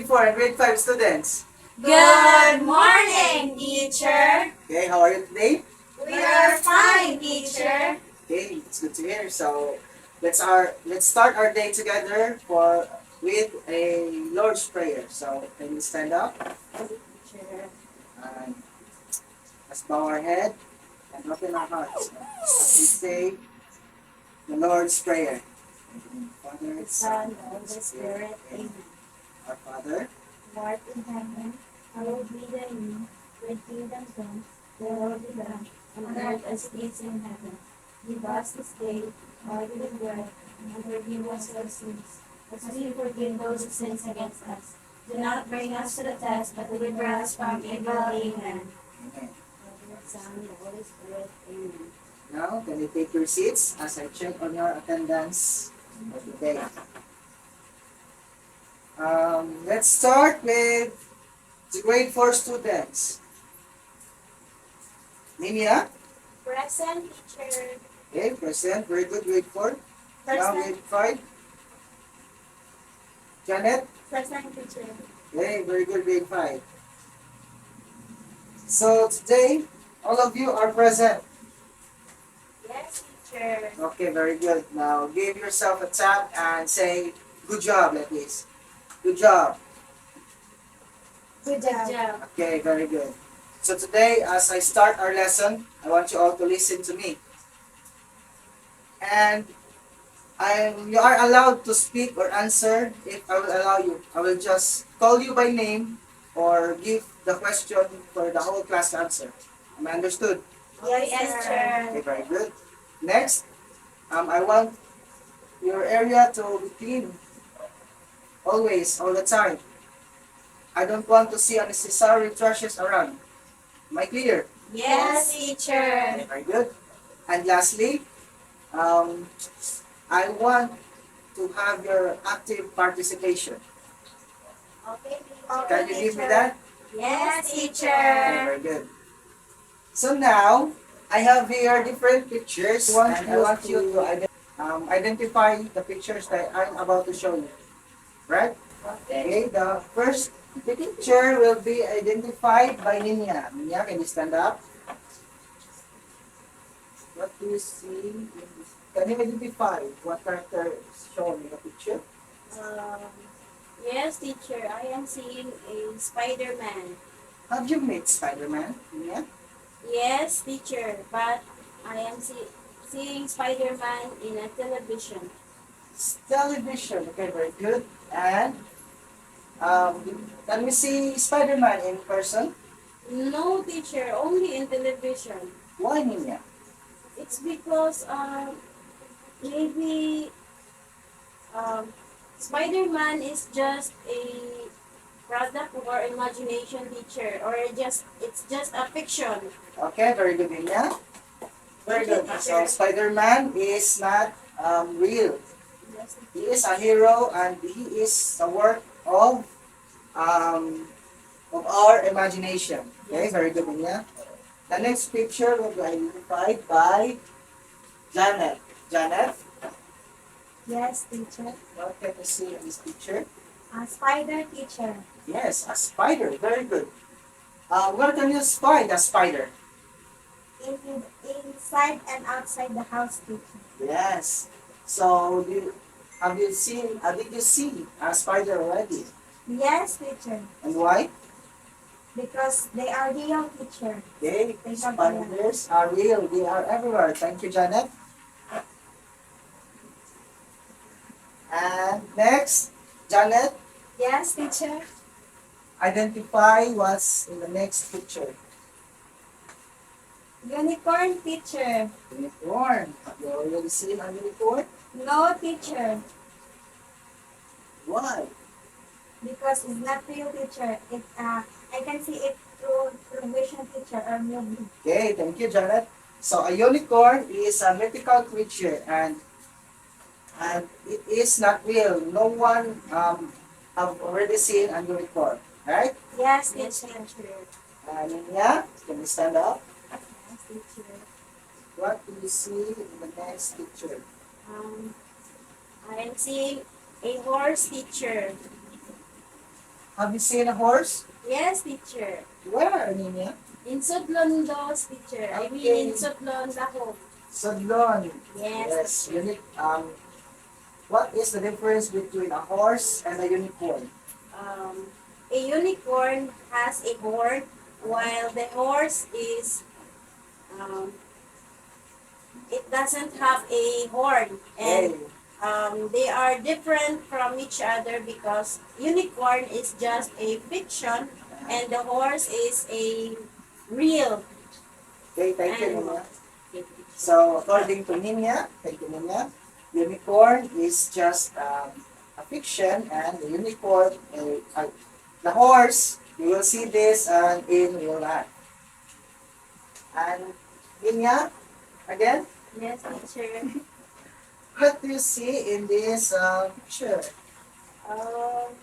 grade 4 and grade 5 students. Good morning, teacher. Okay, how are you today? We are fine, teacher. Okay, it's good to hear. So let's start our day together with a Lord's Prayer. So can you stand up and let's bow our head and open our hearts. As we say the Lord's Prayer. Father, Son, Holy Spirit, amen. Our Father, Who art in heaven, hallowed be thy name. Thy kingdom come, thy will be done, on earth as it is in heaven. Give us this day our daily bread, and forgive us our sins, as we forgive those who sin against us. Do not bring us to the test, but deliver us from evil. Amen. Amen. Father, Son, Holy Spirit, amen. Now, can you take your seats as I check on your attendance for today? Let's start with the grade 4 students. Nimia? Present, teacher. Okay, present. Very good, grade 4. Now, Present, grade 5. Janet? present, teacher. Okay, very good, grade 5. So, today, all of you are present. Yes, teacher. Okay, very good. Now, give yourself a tap and say, good job, like this. Good job. Good job. Okay, very good. So today, as I start our lesson, I want you all to listen to me. And you are allowed to speak or answer if I will allow you. I will just call you by name or give the question for the whole class to answer. Am I understood? Yes, Okay, sir. very good. Next, I want your area to be clean. Always, all the time. I don't want to see unnecessary trashes around. Am I clear? Yes, Okay, teacher. very good. And lastly, I want to have your active participation. Okay, Can you give me that? Yes, Okay, teacher. very good. So now, I have here different pictures and I want you to identify the pictures that I'm about to show you. Right? Okay, the first picture will be identified by Ninya. Ninya, can you stand up? What do you see? Can you identify what character is shown in the picture? Um, yes, teacher. I am seeing a Spider-Man. Have you met Spider-Man, Ninya? Yes, teacher. But I am seeing Spider-Man in a television. Television, okay, very good. And can we see Spider-Man in person? No, teacher. Only in television. Why, Ninya? It's because maybe Spider-Man is just a product of our imagination, teacher, or it's just a fiction. Okay, very good, Ninya. Very good. So Spider-Man is not real. Yes, He is a hero and he is the work um, of our imagination. Okay, very good, Ninya. The next picture will be identified by Janet. Janet, yes, teacher. what can you see in this picture? A spider, teacher. Yes, a spider. Very good. Where can you find a spider? Inside and outside the house, teacher. Yes. So, did you see a spider already? Yes, teacher. And why? Because they are real, teacher. Okay, They are spiders are real. They are everywhere. Thank you, Janet. And next, Janet, Yes, teacher. identify what's in the next picture. Unicorn, teacher. Unicorn. Have you already seen a unicorn? No, teacher. Why? Because it's not real, teacher. I can see it through vision, teacher, or movie. Okay, thank you, Janet. So a unicorn is a mythical creature and it is not real. No one have already seen a unicorn, right? Yes, teacher. And yeah, can you stand up? Yes, teacher. What do you see in the next picture? I am seeing a horse, teacher. Have you seen a horse? Yes, teacher. Where, Nina? In Sudlon those, teacher. I mean, in Sudlon, Lahore. Sodlon. Yes. Unique. What is the difference between a horse and a unicorn? A unicorn has a horn, while the horse is, um, it doesn't have a horn. And they are different from each other because unicorn is just a fiction and the horse is a real. Okay, thank you, And- Nina. So, according to Nina, thank you, Nina, unicorn is just a fiction, and the unicorn, the horse, you will see this in real life. And Nina, again, Yes, teacher. what do you see in this picture? Um,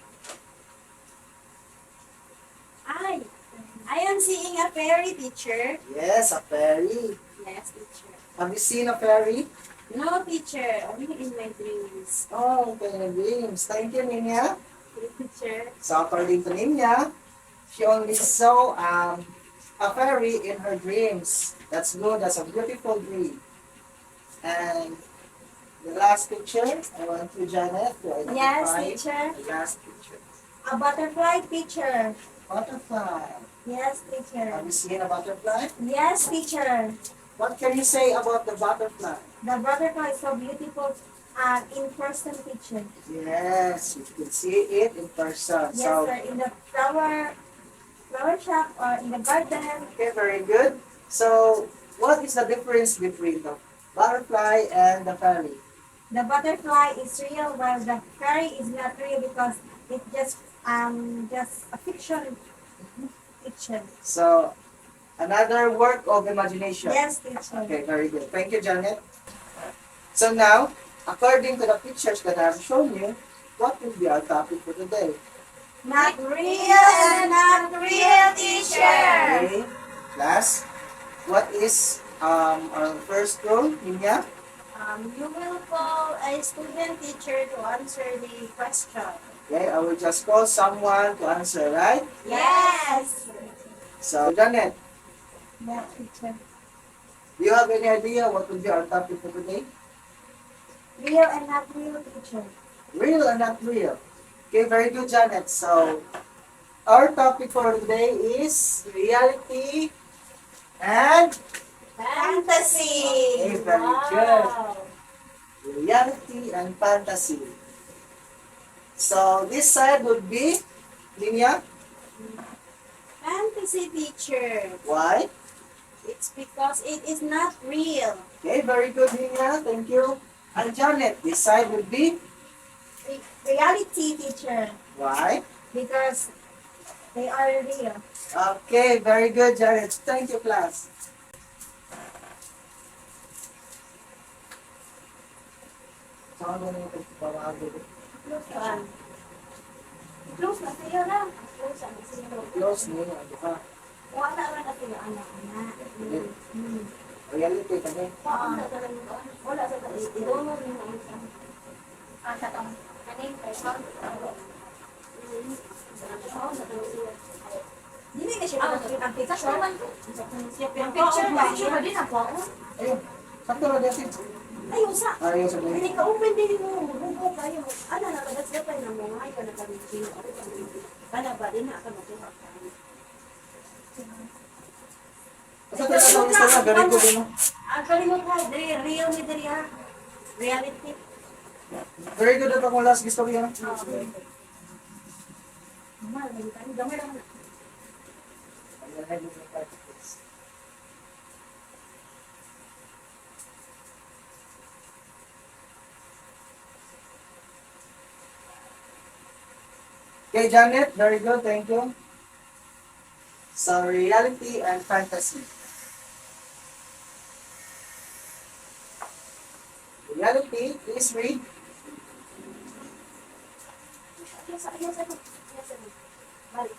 I am seeing a fairy, teacher. Yes, a fairy. Yes, teacher. Have you seen a fairy? No, teacher. Only in my dreams. Oh, okay, in dreams. Thank you, Nina. Teacher. So, according to Nina, she only saw a fairy in her dreams. That's good. That's a beautiful dream. And the last picture, I want you, Janet, to identify Yes, teacher. the last picture. A butterfly, teacher. Butterfly. Yes, Have teacher. you seen a butterfly? Yes, teacher. What can you say about the butterfly? The butterfly is so beautiful in person, teacher. Yes, you can see it in person. Yes, So, sir. In the flower shop or in the garden. okay, very good. So, what is the difference between the butterfly and the fairy? The butterfly is real, while the fairy is not real because it's just a fiction. Fiction. So, another work of imagination. Yes, teacher. Okay, very good. Thank you, Janet. So now, according to the pictures that I have shown you, what will be our topic for today? Not real and not real, teacher. Okay, class, what is our first rule, Ninya? You will call a student teacher to answer the question. Okay, I will just call someone to answer, right? Yes. So, Janet, Yes, teacher. do you have any idea what will be our topic for today? Real and not real, teacher. Real or not real? Okay, very good, Janet. So, our topic for today is reality and Fantasy. Okay, very good. reality and fantasy. So, this side would be Linya. Fantasy, teacher. Why? It's because it is not real. Okay, very good, Linya. Thank you. And Janet, this side would be Reality, teacher. why? Because they are real. Okay, very good, Janet. Thank you, class. Saan mo na yung pagpapawago? Close na sa'yo na. Close na sa'yo. Close mo yung ano ka. Wala na na sa'yo, anak na. Reality ka din. Wala sa tayo. Idolo rin na isa. Sa tang. Kanin, kayo. Dili na siya ang picture. Ang picture ba din ako? Ayun, sakto na dati. Ayaw sa. Ayaw sa Hindi ka open din mo. Bubo kayo. Ano na, kagat-gatay na mo. Ay, ka na kami. Kana ba din na ka matuha ka. Basta tayo gusto na, galing ko din. Ang kalimot mo, real ni Diri ha. Reality. Very good at akong last gusto ko yan. Gamay lang. Okay, Janet, very good, thank you. So, reality and fantasy. Reality, please read. Yes, balik.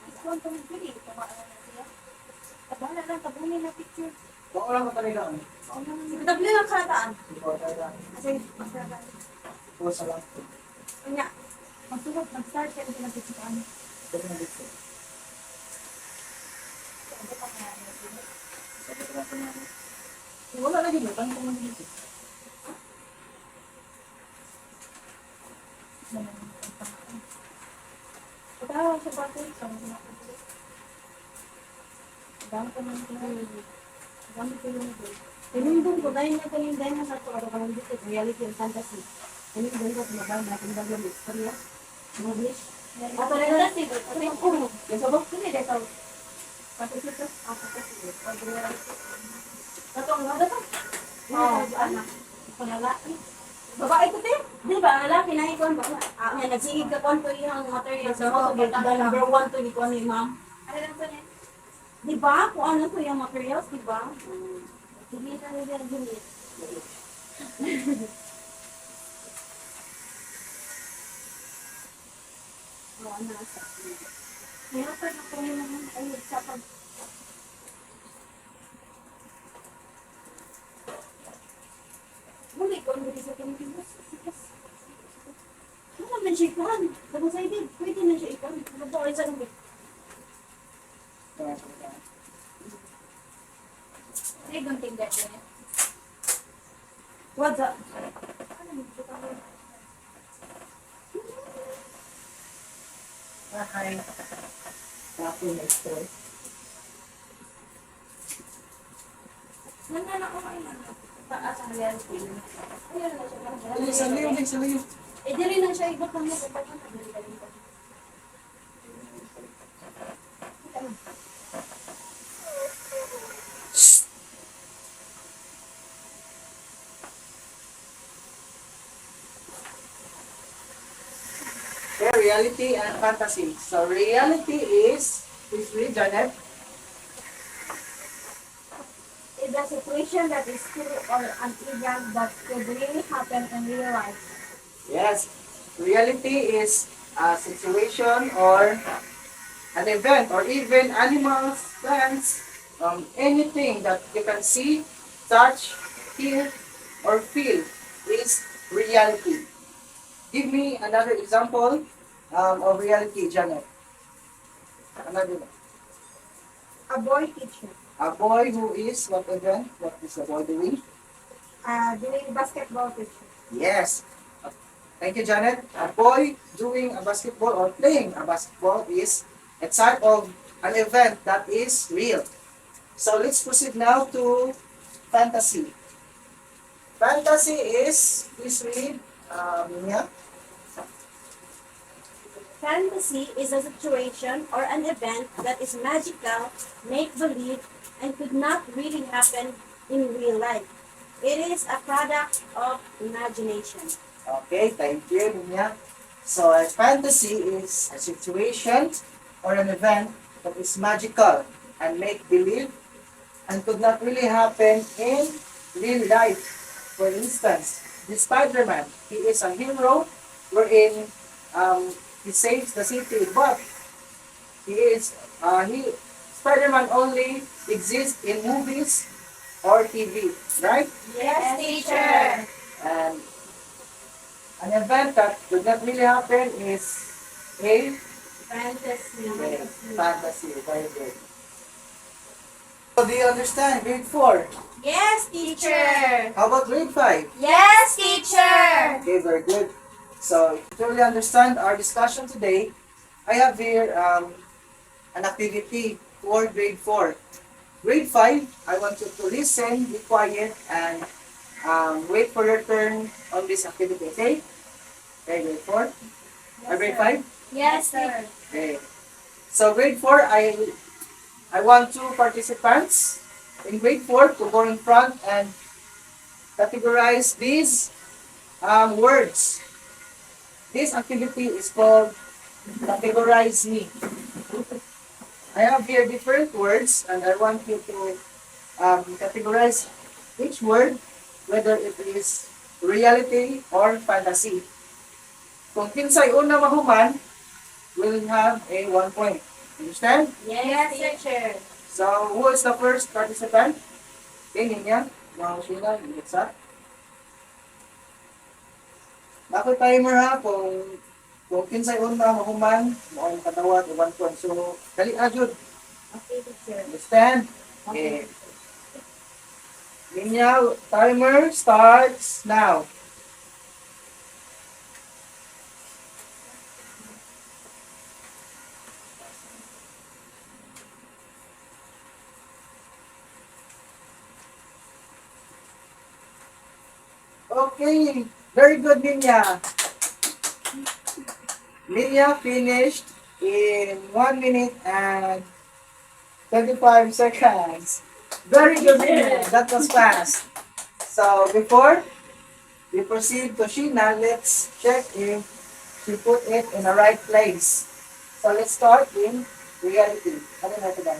Ikaw ang tumigil. Tumaan na siya. Tabala lang, tabunin na picture. Baka lang mataliga ano. Tabli lang karataan. Hindi ko talaga. Kasi, masarap. Pusa lang. Kanya, Mag-start ka rin pinag-isipan. Sabi na dito. Sabi ko na ito na. Wala lagi mo. Paano ko man dito? Pagkawa sa bato, sama ko na ako. Dami ko nang pinag- dami ko yung ito. Pinundong ko, dahil na kanin dahil na sa ito, ano ka nang dito, reality and fantasy. Pinundong ko, kumabay natin bago yung istorya. English. Ato rin na sigo. Ato yung ulo. Yung sabok, hindi dito. Pati sito, ako kasi. Ato ang lada to. Oo, anak. Pangalaki. Babae ko te. Di ba, ang lalaki na ikon ba? Nga, nagsigig ka kon to yung material. So, number one to ni kon ni ma'am. Ano lang to niya? Di ba? Kung ano to yung materials, di ba? Hindi na nila ginit. Oo, nasa. Meron pa na kung naman ay sa pag... Muli ko, hindi sa Pilipinas. Ano naman siya ikuhan? Sabi sa ibig, pwede na siya ikuhan. Ano ba kayo sa lumit? Ay, gunting that din. What's up? Ano nito ka ba? Hi. Ako na ito. Nanana ko kayo na. Taas ang reality. Ayun na siya. Sa layo, sa layo. Eh, di rin na siya ibot ng mga kapag na. Dali-dali ko. Okay, reality and fantasy. So reality is read, Janet. Is a situation that is true or an event that could really happen in real life. Yes, reality is a situation or an event or even animals, plants, anything that you can see, touch, hear, or feel is reality. Give me another example of reality, Janet. Another one. A boy teacher. A boy who is what event? What is the boy doing? Doing basketball teacher. Yes. Thank you, Janet. A boy doing a basketball or playing a basketball is a type of an event that is real. So let's proceed now to fantasy. Fantasy is, please read, Minya. Fantasy is a situation or an event that is magical, make-believe, and could not really happen in real life. It is a product of imagination. Okay, thank you, Minya. So a fantasy is a situation or an event that is magical and make-believe and could not really happen in real life. For instance, the Spider-Man, he is a hero wherein he saves the city, but Spider-Man only exists in movies or TV, right? Yes, teacher. And an event that could not really happen is a Fantasy. fantasy. Very good. So do you understand grade 4? Yes, teacher. How about grade 5? Yes, teacher. Okay, very good. So, to really understand our discussion today, I have here an activity for grade 4. Grade 5, I want you to listen, be quiet, and wait for your turn on this activity, okay? Okay, grade 4? Grade 5? Yes, sir. Okay. So, grade 4, I want two participants in grade 4 to go in front and categorize these words. This activity is called Categorize Me. I have here different words and I want you to categorize each word, whether it is reality or fantasy. Kung kinsay una mahuman, will have a 1 point. Understand? Yes, teacher. So, who is the first participant? Okay, Ninya. Mga Sheila, Itza. Bakit timer ha? Kung kung kinsay una mahuman, mo ang katawat o 1 point. So, dali ajud. Okay, teacher. Understand? Okay. Linya, timer starts now. Okay, very good, Linya. Linya finished in 1 minute and 25 seconds. Very good, Linya. That was fast. So, before we proceed to Sheena, let's check if she put it in the right place. So, let's start in reality. Ano na ito ba?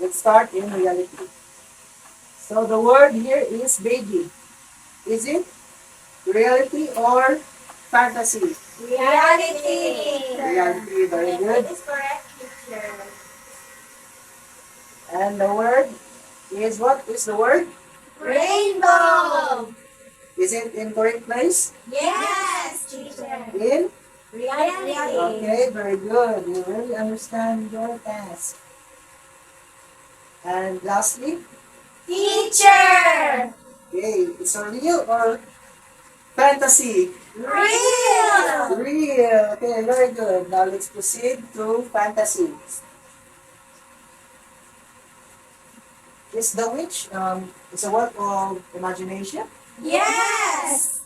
Let's start in reality. So, the word here is baby. Is it reality or fantasy? Reality. Reality, very good. It is correct, teacher. And the word is what? Is the word? Rainbow. Is it in correct place? Yes, teacher. In? Reality. Okay, very good. You really understand your task. And lastly, Teacher. okay, it's a real or fantasy? Real. Real. Okay, very good. Now let's proceed to fantasy. Is the witch it's a work of imagination? Yes.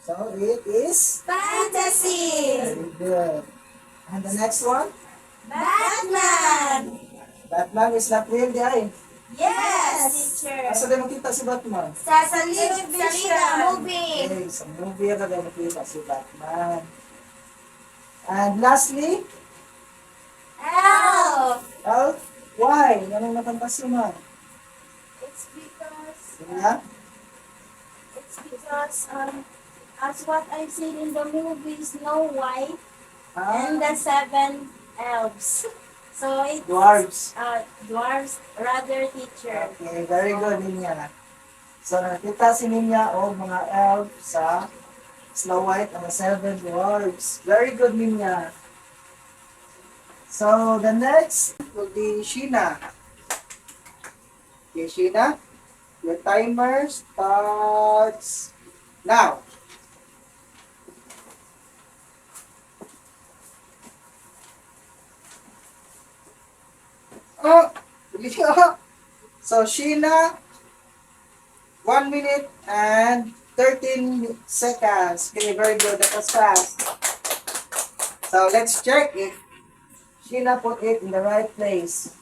So it is Fantasy. very good. And the next one, Batman. Batman is not real, di ay. Yes, teacher. Asa din makita si Batman? Sa television. Movie. Okay, sa movie ka din makita si Batman. And lastly, Elf. Elf. Why? Anong napantas mo? It's because Yeah? as what I've seen in the movie Snow White and Ah, the seven elves. So it's dwarves. dwarves rather, teacher. Okay, very good Ninya. So nakita si Ninya o mga elf sa Snow White and the Seven Dwarfs. Very good Ninya. So the next will be Sheena. Okay, Sheena, your timer starts now. Oh, bilis ka. So Sheena, 1 minute and 13 seconds. Okay, very good. That was fast. So let's check if Sheena put it in the right place.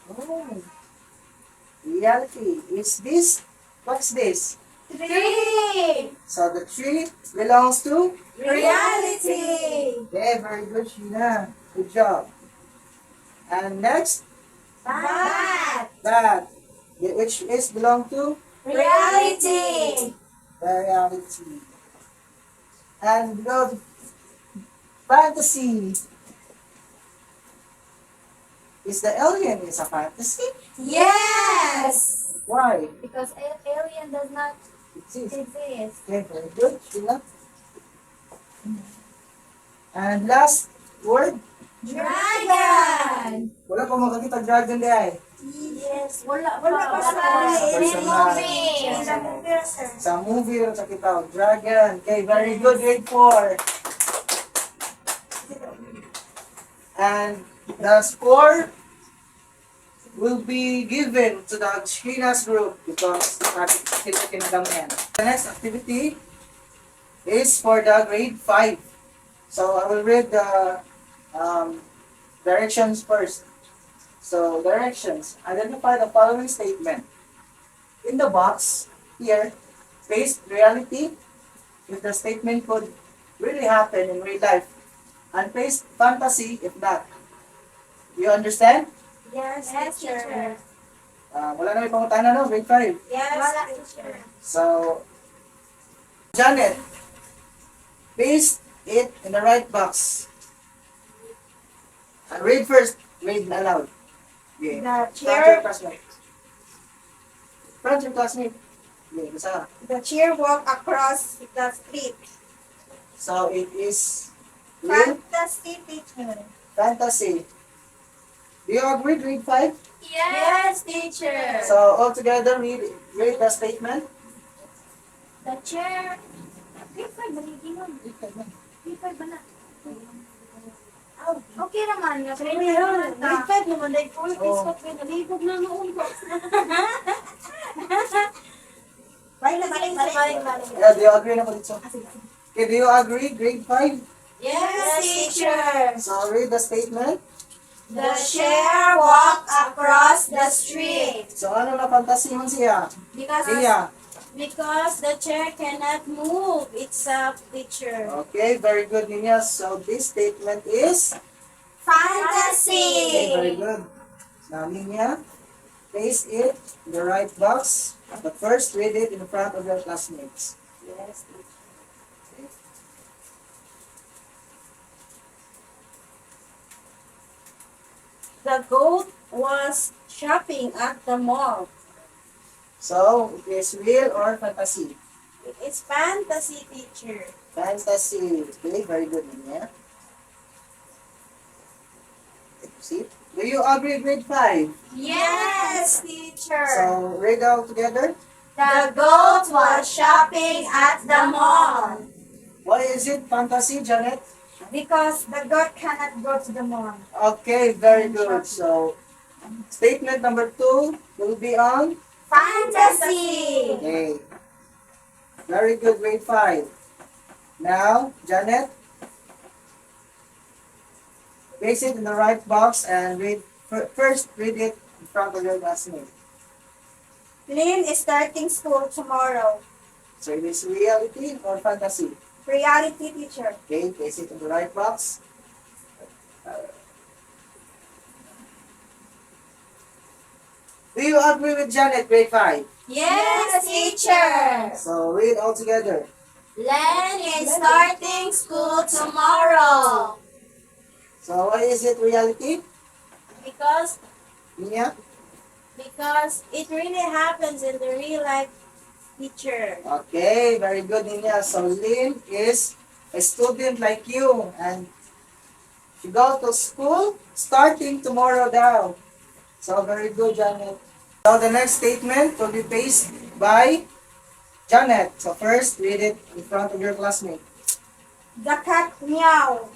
Oh, reality. Is this? What's this? Three. So the tree belongs to? Reality. Okay, very good, Sheena. Good job. And next, Bat. that. Which is belong to? Reality. Reality. And go to fantasy. Is the alien is a fantasy? Yes. Why? Because alien does not Exist. exist. Okay, very good, Sheila. And last word, Dragon. wala pa makakita dragon di ay. Yes. Wala pa sa Personal. movie. In the movie, sir. Sa movie rin sa kita, dragon. Okay, very good, grade 4. And the score will be given to the Shina's group because sila kinagamihan. The next activity is for the grade 5. So I will read the directions first. So directions. Identify the following statement. In the box here, paste reality if the statement could really happen in real life, and paste fantasy if not. You understand? Yes, teacher. Wala na may pangutana no, grade 5. Yes, teacher. So, Janet, paste it in the right box. Read first. Read aloud. Yeah. The Front your classmate. Front your classmate. Okay, basa. The chair walk across the street. So it is real Fantasy teacher. fantasy. Do you agree, grade 5? Yes, teacher. So all together, read the statement. The chair. Grade 5 ba naging Grade 5 ba na? Okay naman. Grade 5 naman. Like, full Facebook. Nalibog na noon ko. Balik. Yeah, do you agree na po dito? Okay, do you agree, grade 5? Yes, teacher. So read the statement. The chair walk across the street. So ano na fantasy man siya? Because the chair cannot move itself, teacher. Okay, very good, Ninya. So this statement is okay, very good. Now, Ninya, paste it in the right box, but first read it in front of your classmates. Yes, teacher. Okay. The goat was shopping at the mall. So it is real or fantasy? It is fantasy, teacher. Fantasy. Okay, very good, Ninya. See? Do you agree, grade 5? Yes, teacher. So read out together. The goat was shopping at the mall. Why is it fantasy, Janet? Because the goat cannot go to the mall. Okay, very good. So statement number 2 will be on. Fantasy. Okay. Very good, grade 5. Now, Janet, place it in the right box and first read it in front of your classmate. Lynn is starting school tomorrow. So it is reality or fantasy? Reality, teacher. Okay, place it in the right box. Do you agree with Janet, grade 5? Yes, teacher. So read all together. Len is starting school tomorrow. So why is it reality? Because Ninya? it really happens in the real life, teacher. Okay, very good, Ninya. So Lynn is a student like you and she go to school starting tomorrow daw. So very good, Janet. So the next statement will be based by Janet. So first, read it in front of your classmate. The cat meow.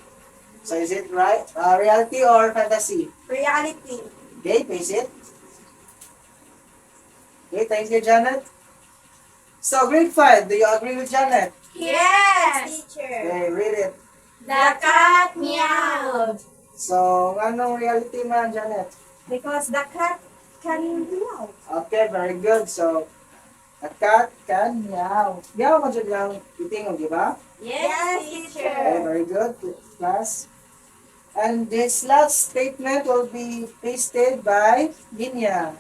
So is it right? Reality or fantasy? Reality. Okay, paste it. Okay, thank you, Janet. So grade 5, do you agree with Janet? Yes, teacher. Okay, read it. The cat meowed. So, anong reality man, Janet? Because the cat can meow. Okay, very good. So, a cat can meow. Meow mo dyan lang itingog, di ba? Yes, Okay, teacher. very good, class. And this last statement will be pasted by Linya.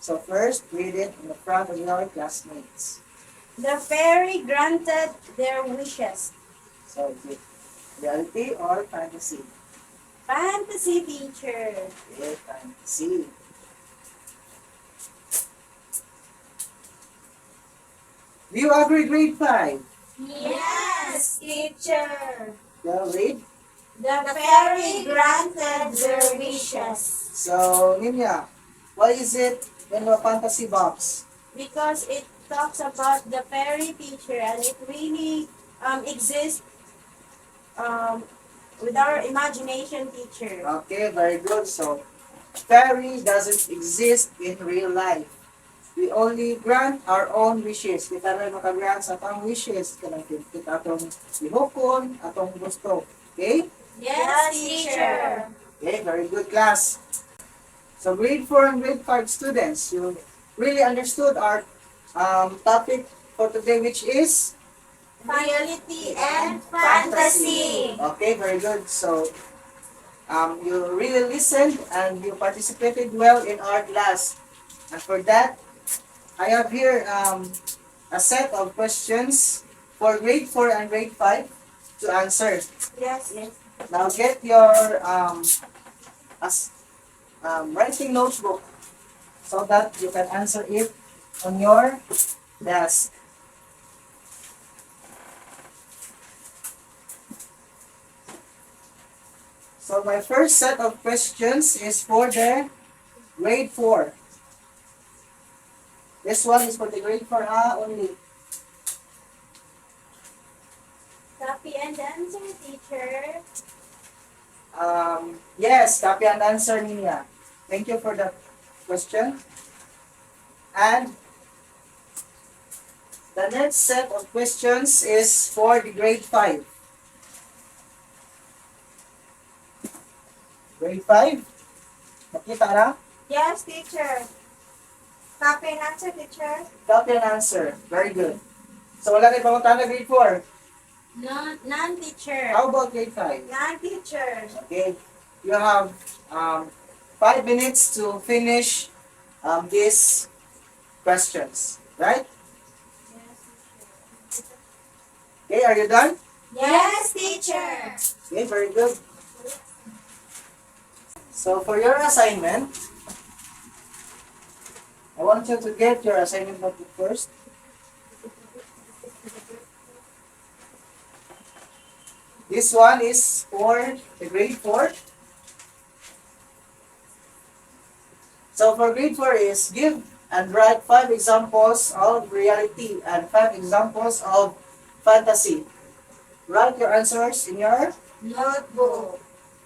So first, read it in the front of your classmates. The fairy granted their wishes. So, is it reality or fantasy? Fantasy, teacher. Okay, fantasy. Do you agree, grade 5? Yes, teacher. Well, read. The fairy granted their wishes. So, Linya, why is it in a fantasy box? Because it talks about the fairy, teacher, and it really exists with our imagination, teacher. Okay, very good. So, fairy doesn't exist in real life. We only grant our own wishes. Kita rin makagrant sa atong wishes. Kita atong ihukon, atong gusto. Okay? Yes, teacher. Okay, very good, class. So, grade 4 and grade 5 students, you really understood our topic for today, which is Reality and fantasy. Okay, very good. So, you really listened and you participated well in our class. And for that, I have here a set of questions for grade 4 and grade 5 to answer. Yes. Now get your writing notebook so that you can answer it on your desk. So my first set of questions is for the grade 4. This one is for the grade 4 only. Copy and answer, teacher. Yes, copy and answer, Nia. Thank you for the question. And the next set of questions is for the grade 5. Grade 5? Nakita na? Yes, teacher. Copy and answer, teacher. Copy and answer. Very good. So wala kayo pamunta na grade 4. None, teacher. How about grade 5? None, teacher. Okay. You have 5 minutes to finish these questions. Right? Okay, are you done? Yes, teacher. Okay, very good. So for your assignment, I want you to get your assignment notebook first. This one is for the grade 4. So for grade 4 is give and write 5 examples of reality and 5 examples of fantasy. Write your answers in your Notebook.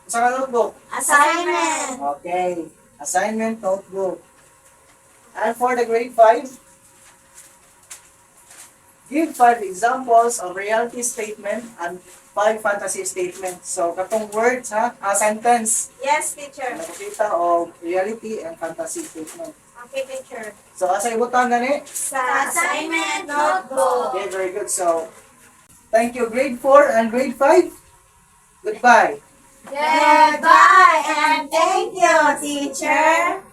sa notebook. Assignment. Okay. Assignment notebook. And for the grade 5, give 5 examples of reality statement and 5 fantasy statements. So, katong words, sentence. Yes, teacher. Nakikita of reality and fantasy statement. Okay, teacher. So, asa ibutan gani? Sa assignment notebook. Okay, very good. So, thank you, grade 4 and grade 5. Goodbye. Goodbye and thank you, teacher.